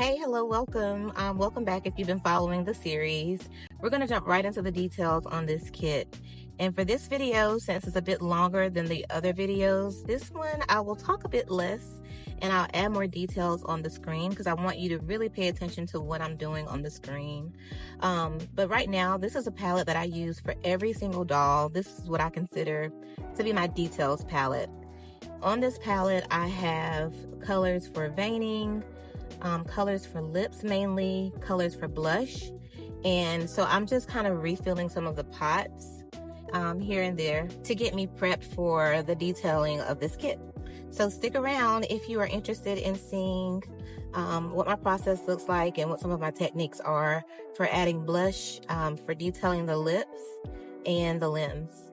Hey, hello, welcome. Welcome back if you've been following the series. We're going to jump right into the details on this kit. And for this video, since it's a bit longer than the other videos, this one I will talk a bit less and I'll add more details on the screen because I want you to really pay attention to what I'm doing on the screen. But right now, this is a palette that I use for every single doll. This is what I consider to be my details palette. On this palette, I have colors for veining, colors for lips mainly, colors for blush. And so I'm just kind of refilling some of the pots here and there to get me prepped for the detailing of this kit. So stick around if you are interested in seeing what my process looks like and what some of my techniques are for adding blush, for detailing the lips and the limbs.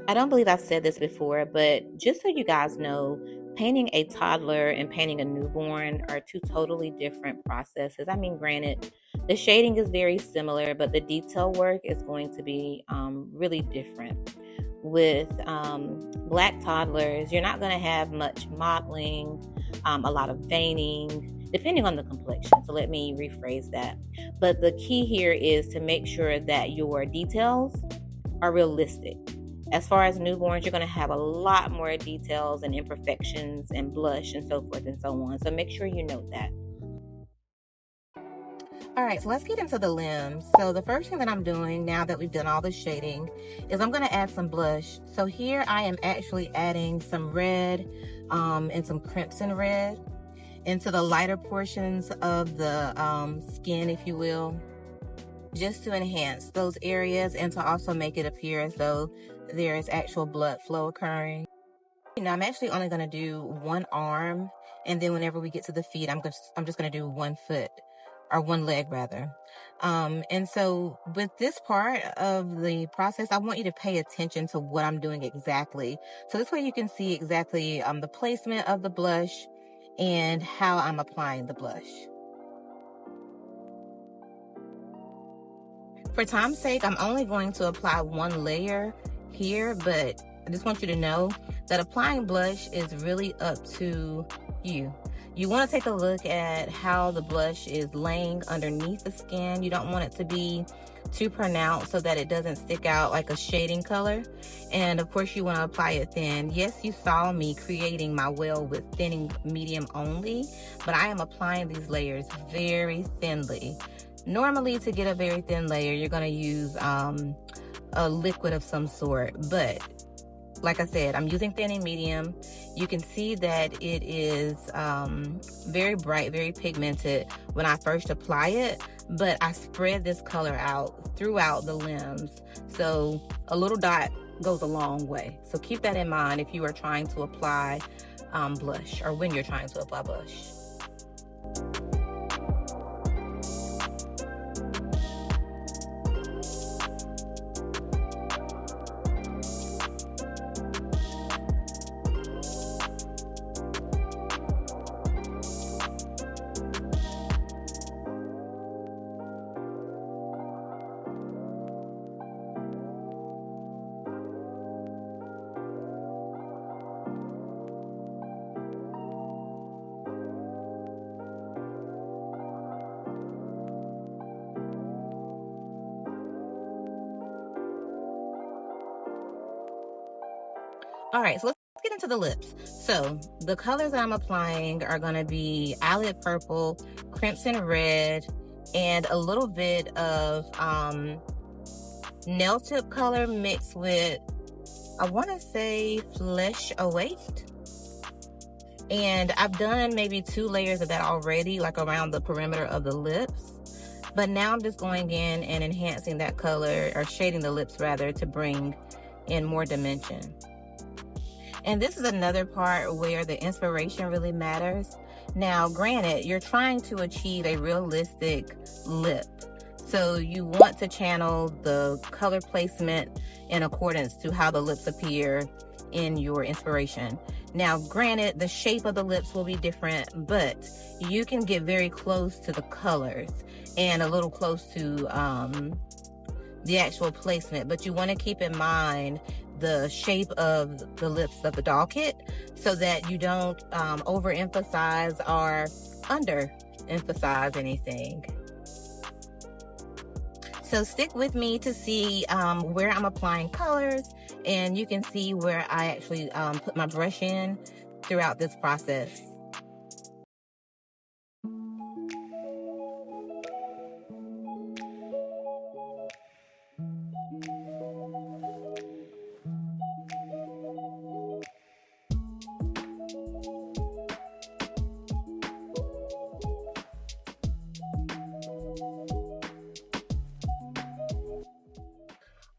I don't believe I've said this before, but just so you guys know, painting a toddler and painting a newborn are two totally different processes. I mean, granted, the shading is very similar, but the detail work is going to be really different. With black toddlers, you're not going to have much modeling, a lot of veining, depending on the complexion. So let me rephrase that. But the key here is to make sure that your details are realistic. As far as newborns, you're going to have a lot more details and imperfections and blush and so forth and so on. So make sure you note that. All right, so let's get into the limbs. So the first thing that I'm doing now that we've done all the shading is I'm going to add some blush. So here I am actually adding some red and some crimson red into the lighter portions of the skin, if you will, just to enhance those areas and to also make it appear as though there is actual blood flow occurring. You know, I'm actually only going to do one arm, and then whenever we get to the feet, I'm just going to do one foot, or one leg rather. And so with this part of the process, I want you to pay attention to what I'm doing exactly. So this way you can see exactly the placement of the blush and how I'm applying the blush. For time's sake, I'm only going to apply one layer here, but I just want you to know that applying blush is really up to you. You want to take a look at how the blush is laying underneath the skin. You don't want it to be too pronounced so that it doesn't stick out like a shading color. And of course, you want to apply it thin. Yes, you saw me creating my well with thinning medium only, but I am applying these layers very thinly. Normally, to get a very thin layer, you're going to use a liquid of some sort, but like I said, I'm using thinning medium. You can see that it is very bright, very pigmented when I first apply it, but I spread this color out throughout the limbs. So a little dot goes a long way. So keep that in mind if you are trying to apply blush, or when you're trying to apply blush. All right, so let's get into the lips. So the colors that I'm applying are going to be eyelid purple, crimson red, and a little bit of nail tip color mixed with, I want to say, flesh await. And I've done maybe 2 layers of that already, like around the perimeter of the lips. But now I'm just going in and enhancing that color, or shading the lips rather, to bring in more dimension. And this is another part where the inspiration really matters. Now, granted, you're trying to achieve a realistic lip. So you want to channel the color placement in accordance to how the lips appear in your inspiration. Now, granted, the shape of the lips will be different, but you can get very close to the colors and a little close to the actual placement, but you want to keep in mind the shape of the lips of the doll kit so that you don't overemphasize or underemphasize anything. So stick with me to see where I'm applying colors, and you can see where I actually put my brush in throughout this process.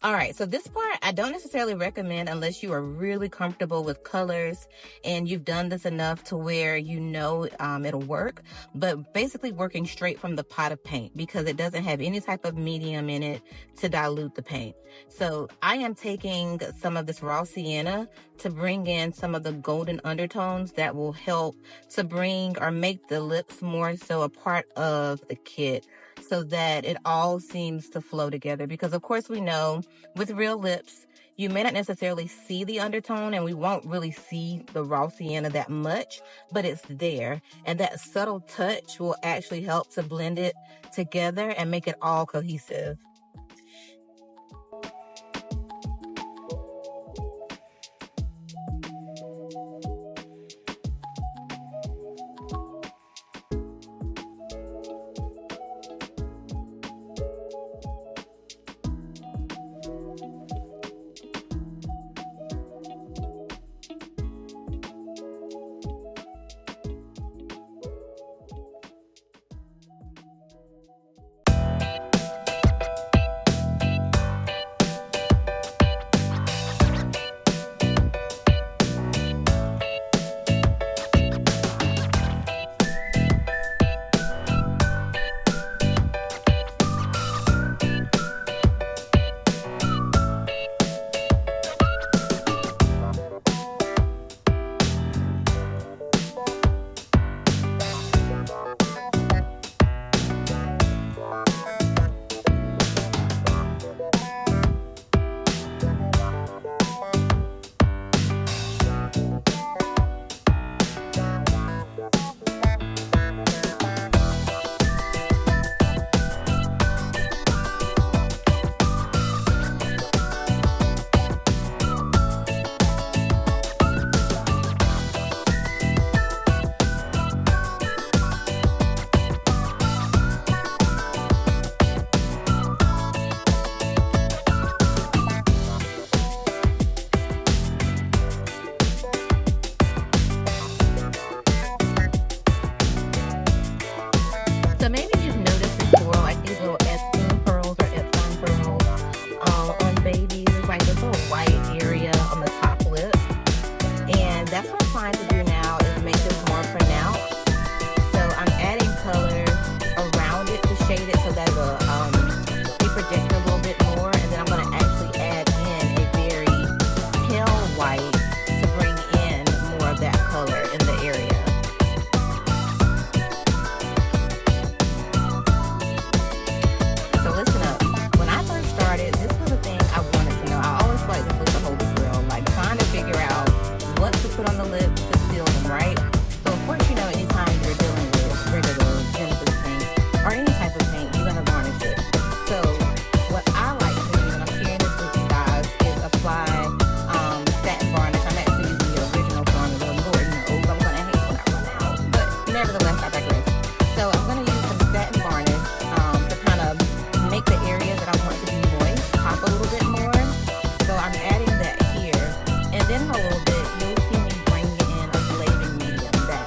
All right, so this part I don't necessarily recommend unless you are really comfortable with colors and you've done this enough to where you know it'll work, but basically working straight from the pot of paint because it doesn't have any type of medium in it to dilute the paint. So I am taking some of this raw sienna to bring in some of the golden undertones that will help to bring or make the lips more so a part of the kit, so that it all seems to flow together. Because of course we know with real lips, you may not necessarily see the undertone and we won't really see the raw sienna that much, but it's there. And that subtle touch will actually help to blend it together and make it all cohesive. So maybe you've noticed before, like these little Epstein pearls or Epstein pearls on babies. There's like this little white area on the top lip. And that's what I'm trying to do now is make this more pronounced. So I'm adding color around it to shade it so that it'll be projected a little bit more. And then I'm going to actually add in a very pale white to bring in more of that color in the area. So listen up. When I first started, this was a thing I wanted to know. I always felt like this was the holy grail, like trying to figure out what to put on the lips to seal them, right? So of course, you know, anytime you're dealing with regular Genesis paint or any type of paint, you're gonna varnish it. So what I like to do, and I'm sharing this with you guys, is apply satin varnish. I'm actually using the original formula. Lord knows I'm gonna hate when I run out, but nevertheless, I digress. So I'm gonna use some satin varnish to kind of make the area that I want to be moist pop a little bit more. So I'm adding that here, and then in a little bit you'll see me bringing in a glazing medium that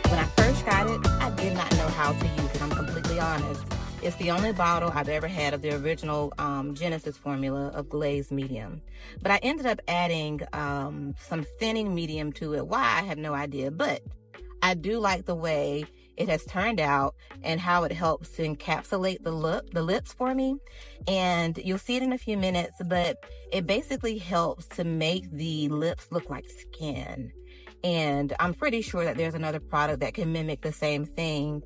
when I first got it, I did not know how to use it. I'm completely honest. It's the only bottle I've ever had of the original Genesis formula of glazed medium, but I ended up adding some thinning medium to it. Why, I have no idea, but I do like the way it has turned out and how it helps to encapsulate the lips for me. And you'll see it in a few minutes, but it basically helps to make the lips look like skin. And I'm pretty sure that there's another product that can mimic the same thing.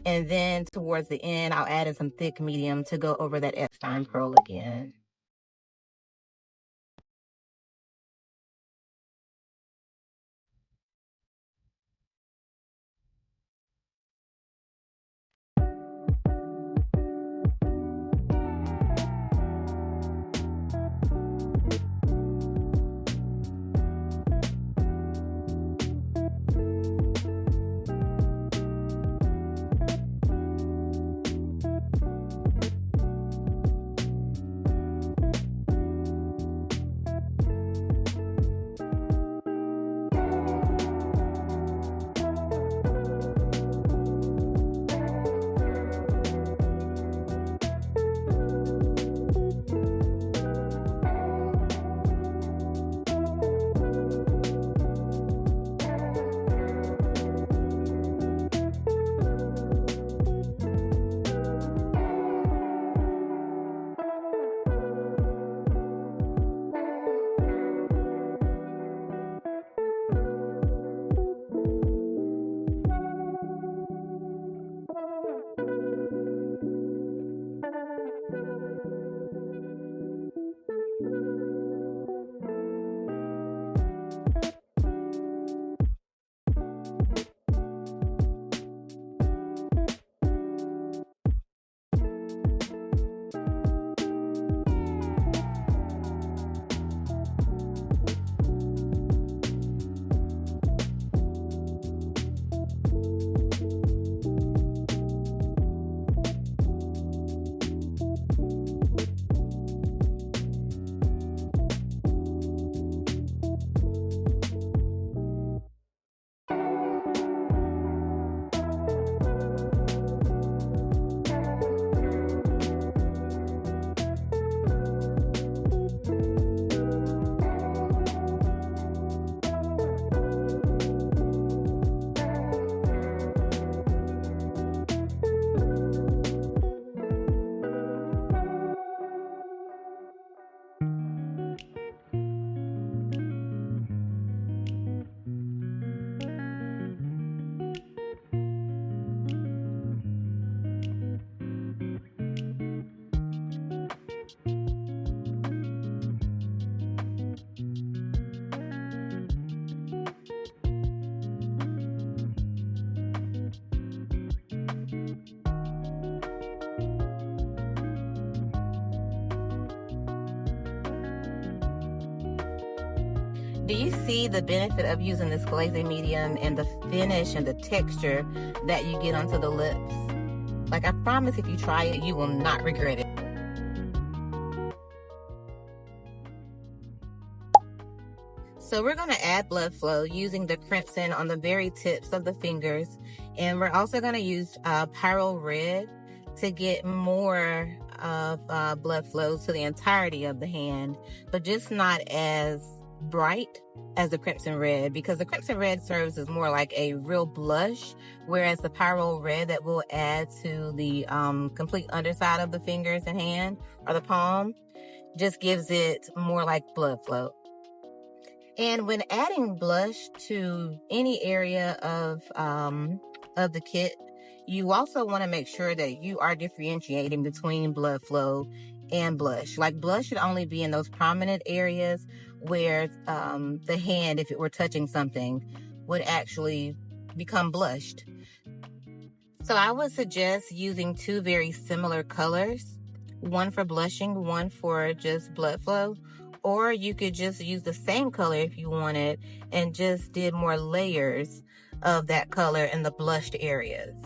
And then towards the end, I'll add in some thick medium to go over that Epstein pearl again. Do you see the benefit of using this glazing medium and the finish and the texture that you get onto the lips? Like, I promise if you try it, you will not regret it. So we're going to add blood flow using the crimson on the very tips of the fingers. And we're also going to use Pyro Red to get more of blood flow to the entirety of the hand, but just not as bright as the crimson red, because the crimson red serves as more like a real blush, whereas the Pyro Red that we'll add to the complete underside of the fingers and hand, or the palm, just gives it more like blood flow. And when adding blush to any area of the kit, you also want to make sure that you are differentiating between blood flow and blush. Like, blush should only be in those prominent areas where the hand, if it were touching something, would actually become blushed. So I would suggest using two very similar colors, one for blushing, one for just blood flow. Or you could just use the same color if you wanted and just did more layers of that color in the blushed areas.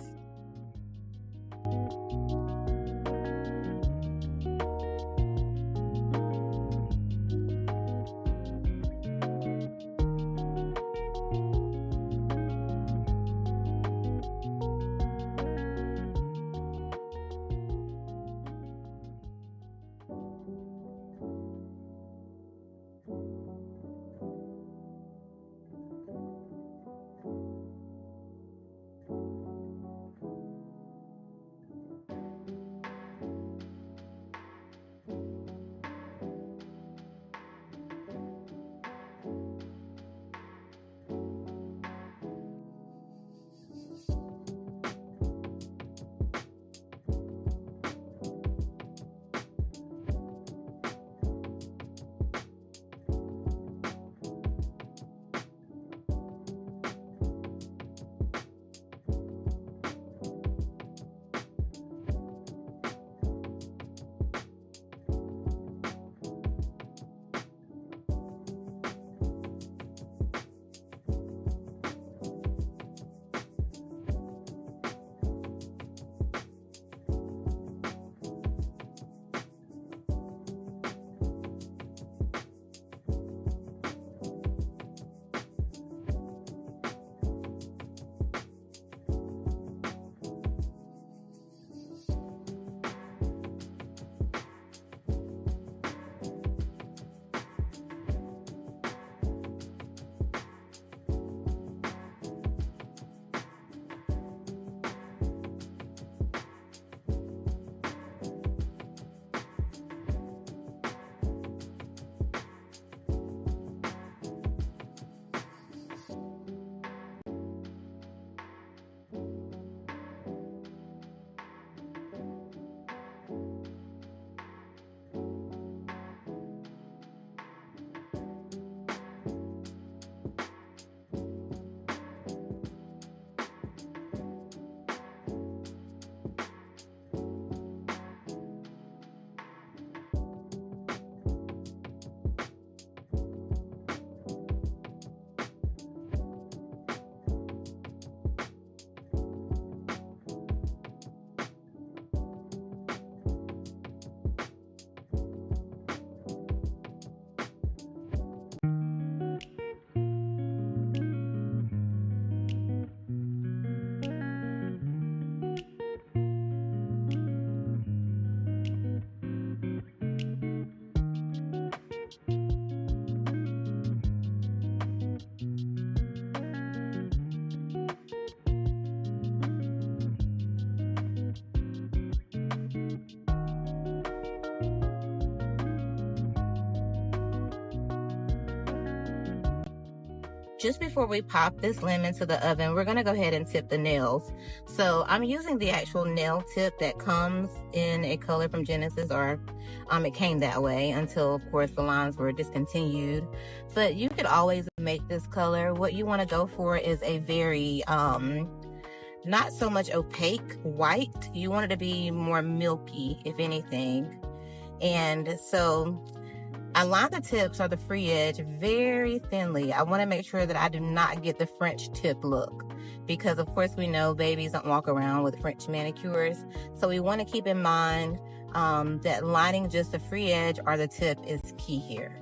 just before we pop this lemon into the oven, we're gonna go ahead and tip the nails. So I'm using the actual nail tip that comes in a color from Genesis, or it came that way until, of course, the lines were discontinued. But you could always make this color. What you wanna go for is a very, not so much opaque white. You want it to be more milky, if anything. And so I line the tips or the free edge very thinly. I want to make sure that I do not get the French tip look, because of course we know babies don't walk around with French manicures. So we want to keep in mind that lining just the free edge or the tip is key here.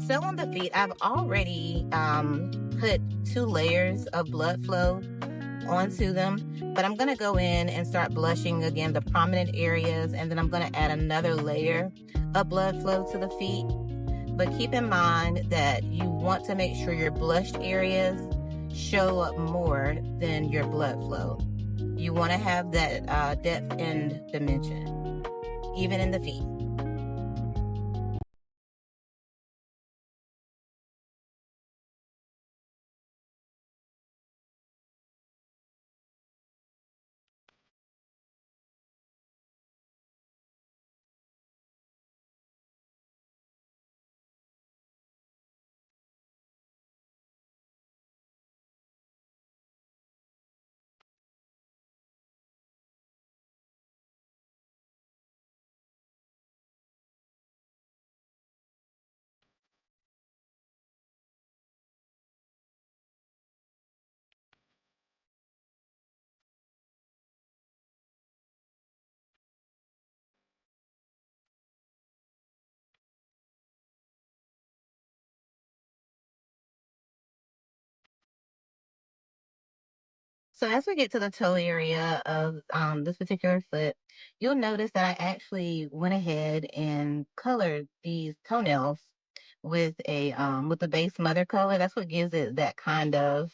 So on the feet, I've already put 2 layers of blood flow onto them, but I'm gonna go in and start blushing again the prominent areas, and then I'm gonna add another layer of blood flow to the feet. But keep in mind that you want to make sure your blushed areas show up more than your blood flow. You want to have that depth and dimension, even in the feet. So as we get to the toe area of this particular foot, you'll notice that I actually went ahead and colored these toenails with the base mother color. That's what gives it that kind of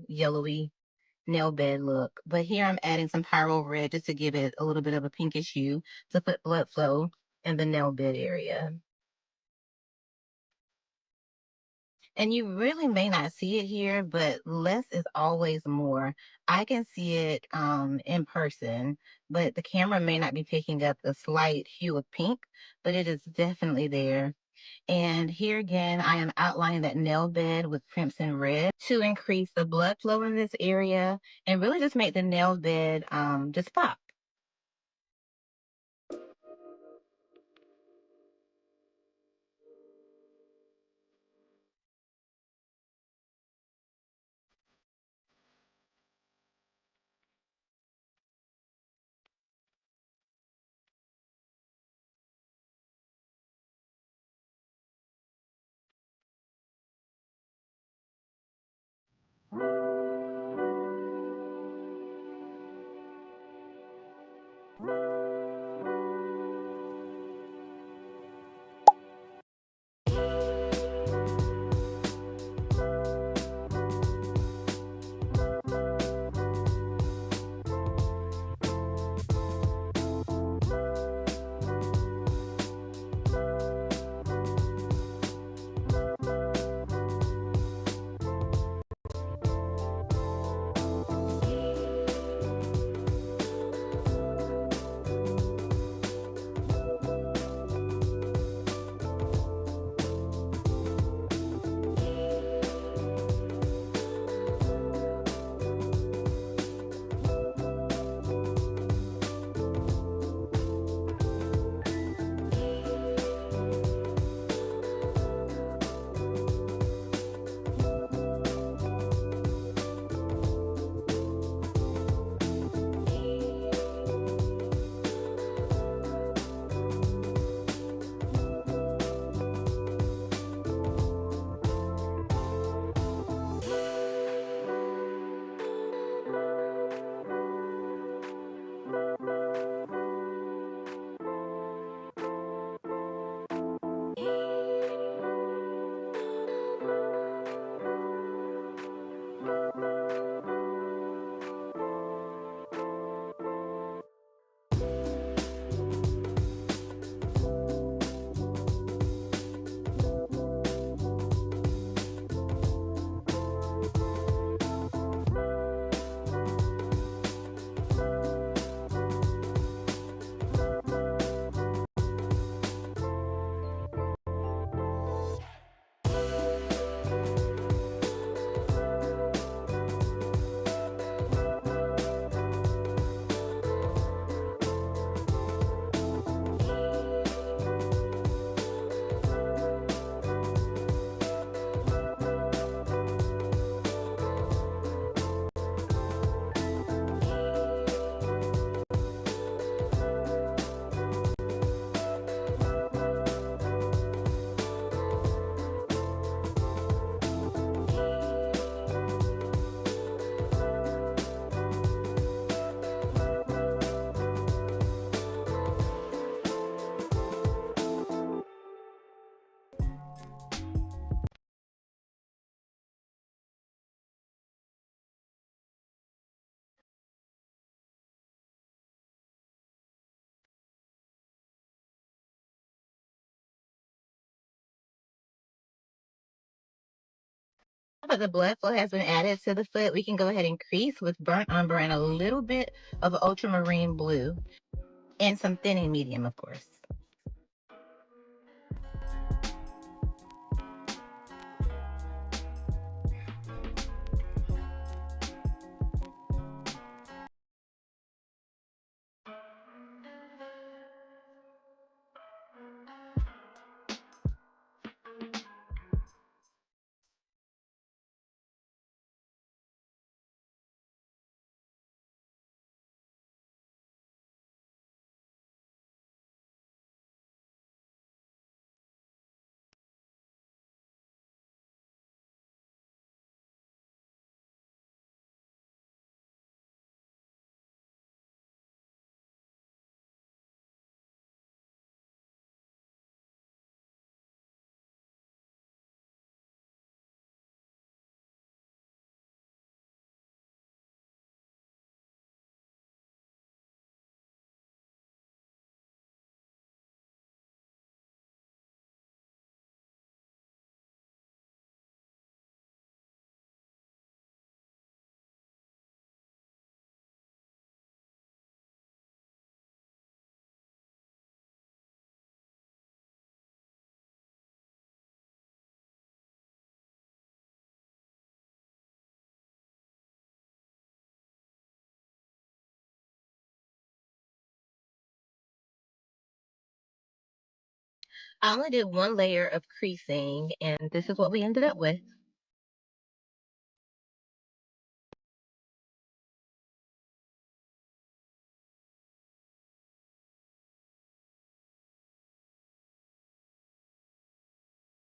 yellowy nail bed look. But here I'm adding some pyro red just to give it a little bit of a pinkish hue to put blood flow in the nail bed area. And you really may not see it here, but less is always more. I can see it in person, but the camera may not be picking up the slight hue of pink, but it is definitely there. And here again, I am outlining that nail bed with crimson red to increase the blood flow in this area and really just make the nail bed just pop. But the blood flow has been added to the foot, we can go ahead and crease with burnt umber and a little bit of ultramarine blue and some thinning medium, of course. I only did one layer of creasing, and this is what we ended up with.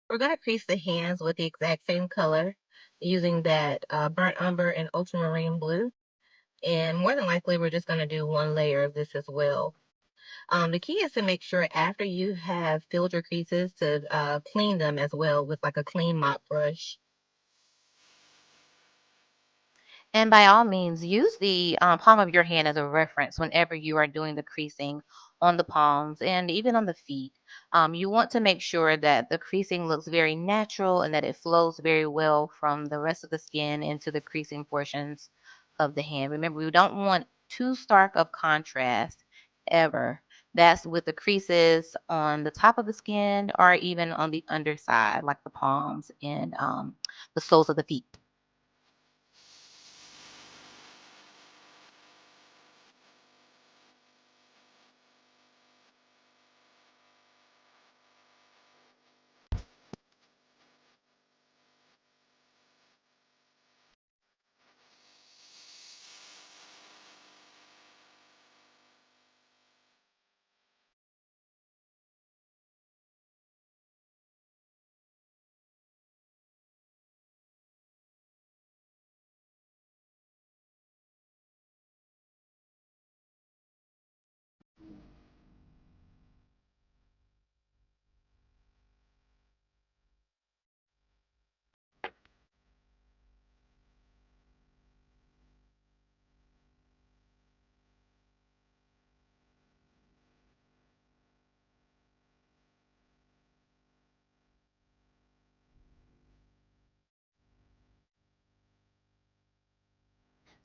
We're going to crease the hands with the exact same color using that burnt umber and ultramarine blue. And more than likely, we're just going to do one layer of this as well. The key is to make sure after you have filled your creases to clean them as well with like a clean mop brush. And by all means, use the palm of your hand as a reference whenever you are doing the creasing on the palms and even on the feet. You want to make sure that the creasing looks very natural and that it flows very well from the rest of the skin into the creasing portions of the hand. Remember, we don't want too stark of contrast ever. That's with the creases on the top of the skin or even on the underside, like the palms and the soles of the feet.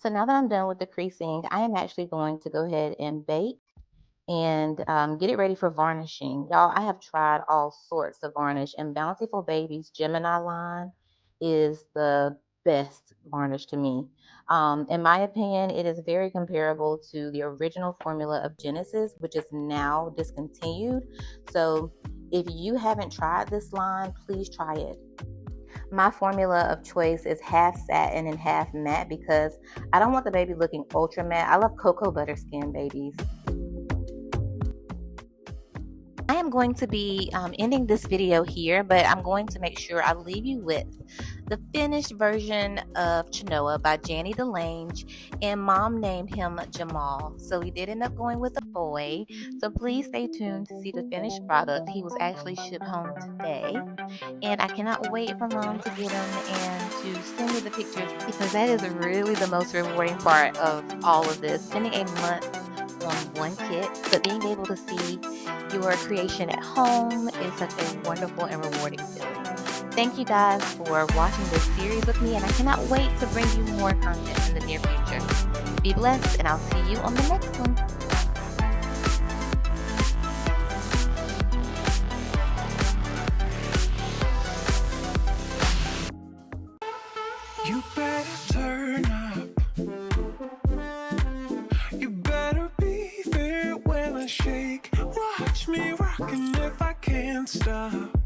So now that I'm done with the creasing, I am actually going to go ahead and bake and get it ready for varnishing. Y'all, I have tried all sorts of varnish, and Bountiful Baby's Gemini line is the best varnish to me. In my opinion, it is very comparable to the original formula of Genesis, which is now discontinued. So if you haven't tried this line, please try it. My formula of choice is half satin and half matte because I don't want the baby looking ultra matte. I love cocoa butter skin babies. I am going to be ending this video here, but I'm going to make sure I leave you with the finished version of Chenoa by Janny Delange, and mom named him Jamal. So we did end up going with a boy. So please stay tuned to see the finished product. He was actually shipped home today, and I cannot wait for mom to get him and to send me the pictures because that is really the most rewarding part of all of this. Spending a month on one kit, but being able to see your creation at home is such a wonderful and rewarding feeling. Thank you guys for watching this series with me, and I cannot wait to bring you more content in the near future. Be blessed, and I'll see you on the next one. You better turn up. You better be there when I shake. Watch me rockin' if I can't stop.